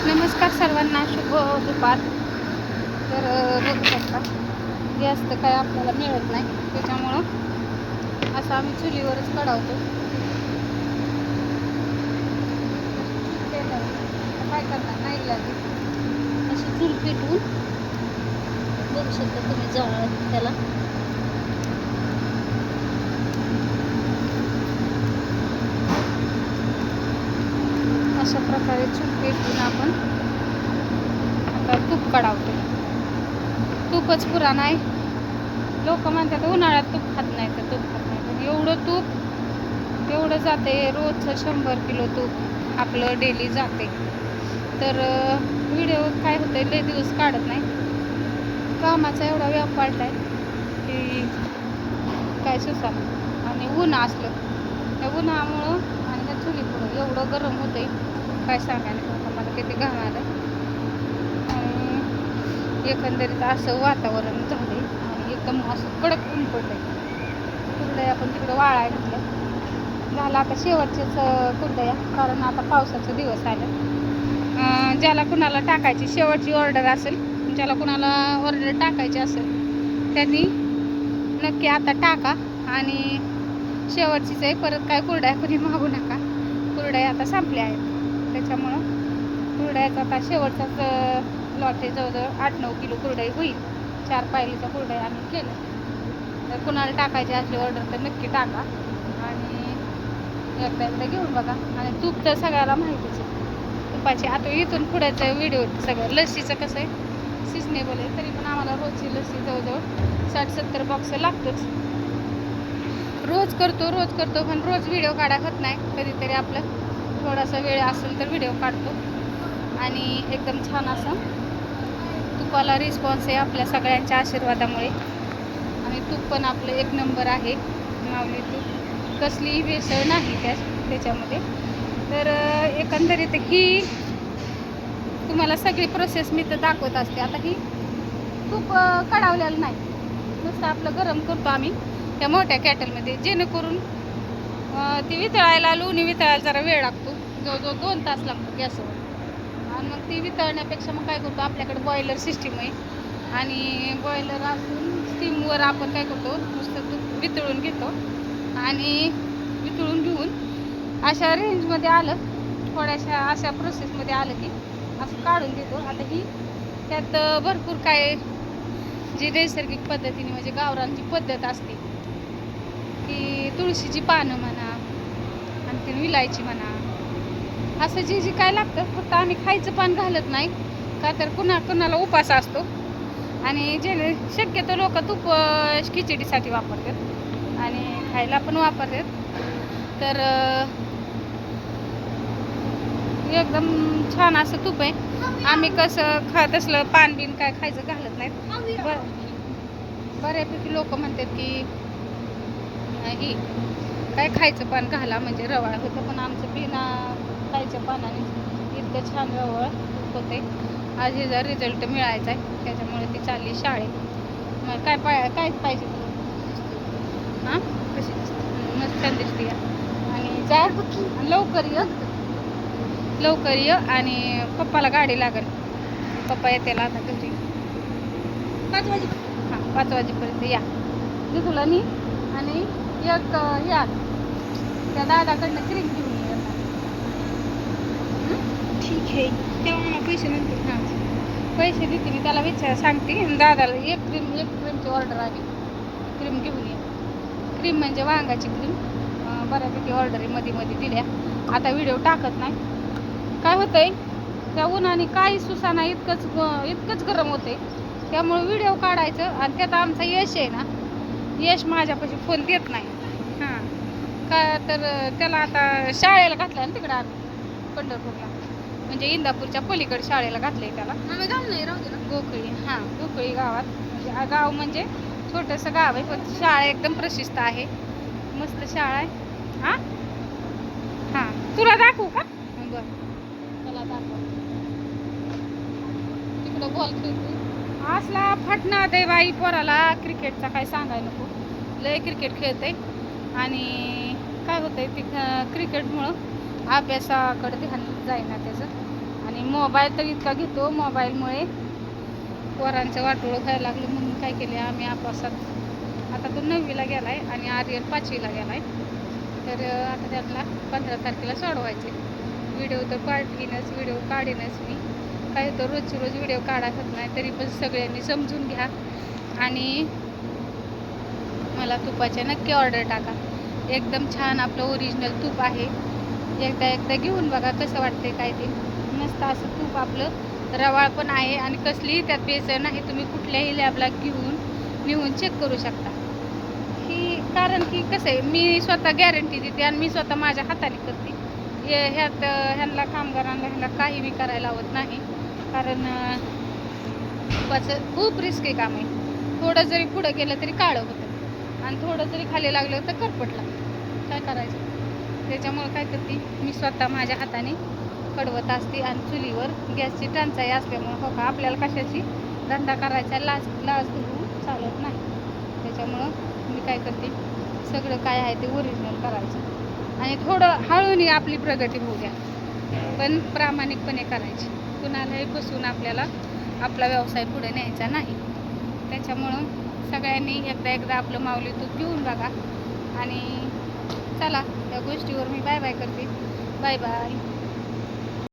नमस्कार सर्वांना, शुभ दुपार. तर बघू शकता गॅस तर काय आपल्याला मिळत नाही, त्याच्यामुळं असं आम्ही चुलीवरच कढावतो. काय करणार नाही लागेल अशी चूल पेटवून बघू शकता तुम्ही जाळ त्याला. अशा प्रकारे चूल पेटवून आपण आता तूप काढावतो. तूपच पुरा नाही. लोक म्हणतात उन्हाळ्यात तूप खात नाही, तर तूप खात नाही, पण एवढं जाते. रोजचं 100 किलो तूप आपलं डेली जाते. तर व्हिडिओ काय होतंय, लय दिवस काढत नाही. कामाचा एवढा व्याप वाढलाय की काय सुसा. आणि ऊन असलं त्या उन्हामुळं आणि त्या चुली पुढं एवढं गरम होतंय, काय सांगायला मला किती घाम आलं. आणि एकंदरीत असं वातावरण झालंय आणि एकदम असं कडक ऊन पडलंय. कुरडया आपण तिकडं वाळाय घातलं झालं. आता शेवटचेच कुरडया, कारण आता पावसाचे दिवस आले. ज्याला कुणाला टाकायची शेवटची ऑर्डर असेल, ज्याला कुणाला ऑर्डर टाकायची असेल त्यांनी नक्की आता टाका. आणि शेवटचीच आहे, परत काय कुरडया कुणी मागू नका. कुरडया आता संपल्या आहेत, त्याच्यामुळं कुरडयाचा आता शेवटचाच लॉट आहे. जवळजवळ 8-9 किलो कुरडई होईल. 4 पायलीचा कुरडया आम्ही केलं. तर कुणाला टाकायची असली ऑर्डर तर नक्की टाका आणि एकदा घेऊन बघा. आणि तूप तर सगळ्याला माहितीच आहे. तुपाची आता इथून पुढ्याचं व्हिडिओ सगळं. लस्सीचं कसं आहे, सिजनेबल आहे, तरी पण आम्हाला रोजची लस्सी जवळजवळ 60-70 बॉक्स लागतोच. रोज करतो पण रोज व्हिडिओ काढा होत नाही. कधीतरी आपलं थोडासा वेळ असेल तर व्हिडिओ काढतो. आणि एकदम छान असं तुपाला रिस्पॉन्स आहे आपल्या सगळ्यांच्या आशीर्वादामुळे. आणि तूप पण आपलं 1 नंबर आहे. माऊली तूप, कसलीही भेसळ नाही त्याच्यामध्ये. तर एकंदरीत ही तुम्हाला सगळी प्रोसेस मी तर दाखवत असते. आता ही तूप कढावलेलं नाही, नुसतं आपलं गरम करतो आम्ही त्या मोठ्या कॅटलमध्ये, जेणेकरून ती वितळायला, लोणी वितळायला जरा वेळ लागतो. जवळजवळ 2 तास लागतो गॅसवर. आणि मग ती वितळण्यापेक्षा मग काय करतो, आपल्याकडे बॉयलर सिस्टीम आहे. आणि बॉयलर असून स्टीमवर आपण काय करतो, नुसतं तूप वितळून घेतो. आणि वितळून घेऊन अशा रेंजमध्ये आलं, थोड्याशा अशा प्रोसेसमध्ये आलं की असं काढून देतो. आता ही त्यात भरपूर काय जी नैसर्गिक पद्धतीने म्हणजे गावरांची पद्धत असते की तुळशीची पानं म्हणा, आणखीन विलायची म्हणा, असं जे काय लागतं. फक्त आम्ही खायचं पान घालत नाही, का तर कुणाला उपास असतो. आणि जे शक्यतो लोक तूप खिचडीसाठी वापरतात आणि खायला पण वापरतात. तर एकदम छान असं तूप आहे. आम्ही कसं खात असलं पान बिन काय खायचं घालत नाहीत. बऱ्यापैकी लोक म्हणतात की ही काय खायचं पान घाला म्हणजे रवाळ होतं, पण आमचं बिना खायच्या पानाने इतकं छान रवाळ होते. आज हिचा रिझल्ट मिळायचा आहे, त्याच्यामुळे ती चालली शाळेत. मग काय पाहिजे तुला? हां, कशी दिसते? मस्त छान दिसते. आणि जा लवकर ये आणि पप्पाला गाडी लागेल. पप्पा येते आता घरी 5 वाजेपर्यंत. हां, 5 वाजेपर्यंत या. मी तुला नी आणि एक या त्या दादाकडनं क्रीम घेऊन ये. ठीक आहे, तेव्हा मला पैसे नंतर. हां, पैसे देते मी, त्याला सांगते दादाला. एक क्रीमची ऑर्डर आली, क्रीम घेऊन ये. क्रीम म्हणजे वांगाची क्रीम. बऱ्यापैकी ऑर्डरी मध्ये दिल्या. आता व्हिडिओ टाकत नाही. काय होतंय, त्या उन्हाने काही सुसाना, इतकंच गरम होते. त्यामुळे व्हिडिओ काढायचं. आणि त्यात आमचा यश आहे ना, यश माझ्यापाशी फोन देत नाही. हां, का तर त्याला आता शाळेला घातलं ना तिकडं आम्ही पंढरपूरला, म्हणजे इंदापूरच्या पलीकडे शाळेला घातलंय त्याला. आम्ही गाव नाही राहू ना, गोखळी. हां, गोखळी गावात, म्हणजे गाव म्हणजे छोटंसं गाव आहे, पण शाळा एकदम प्रशिस्त आहे. मस्त शाळा आहे. हां हां, तुला दाखवू का? बरं, चला दाखव. तिकडं बॉल खेळते. असला फटना दे बाई पोराला क्रिकेटचा, काय सांगाय नको. लय क्रिकेट खेळते. आणि काय होतंय, ती क्रिकेटमुळं अभ्यासाकडे ध्यान जाईना त्याचं. आणि मोबाईल तर इतका घेतो, मोबाईलमुळे पोरांचं वाटोळं व्हायला लागलं. म्हणून काय केले आम्ही आपासात, आता तो 9वीला गेला आहे आणि आर्यन 5वीला गेला आहे. तर आता त्यातला 15 तारखेला सोडवायचे. व्हिडिओ तर व्हिडिओ काढीनच मी. काय तर रोजची रोज व्हिडिओ काढत नाही, तरी पण सगळ्यांनी समजून घ्या आणि मला तुपाच्या नक्की ऑर्डर टाका. एकदम छान आपलं ओरिजिनल तूप आहे. एकदा घेऊन बघा कसं वाटते काय ते. मस्त असं तूप आपलं रवाळ पण आहे आणि कसलीही त्यात बेसन नाही. तुम्ही कुठल्याही लॅबला नेऊन चेक करू शकता. कारण की कसं आहे, मी स्वतः गॅरंटी देते आणि मी स्वतः माझ्या हाताने करते. ह्यांना कामगारांना काही मी करायला लावत नाही. कारण तुपाचं खूप रिस्की काम आहे. थोडं जरी पुढं गेलं तरी काळं होतं आणि थोडं जरी खाली लागलं तर करपट लागतं. काय करायचं? त्याच्यामुळं काय करते मी स्वतः माझ्या हाताने कडवत असते. आणि चुलीवर गॅसची टंचाई असल्यामुळं हो का आपल्याला कशाची धंदा करायचा लाज धरून चालत नाही. त्याच्यामुळं मी काय करते, सगळं काय आहे ते ओरिजिनल करायचं आणि थोडं हळूनी आपली प्रगती होऊ द्या, पण प्रामाणिकपणे करायची. कुणालाही बसून आपल्याला आपला व्यवसाय पुढे न्यायचा नाही. त्याच्यामुळं सगळ्यांनी एकदा आपलं माऊली तूप घेऊन बघा. आणि चला, त्या गोष्टीवर मी बाय बाय करते. Bye bye.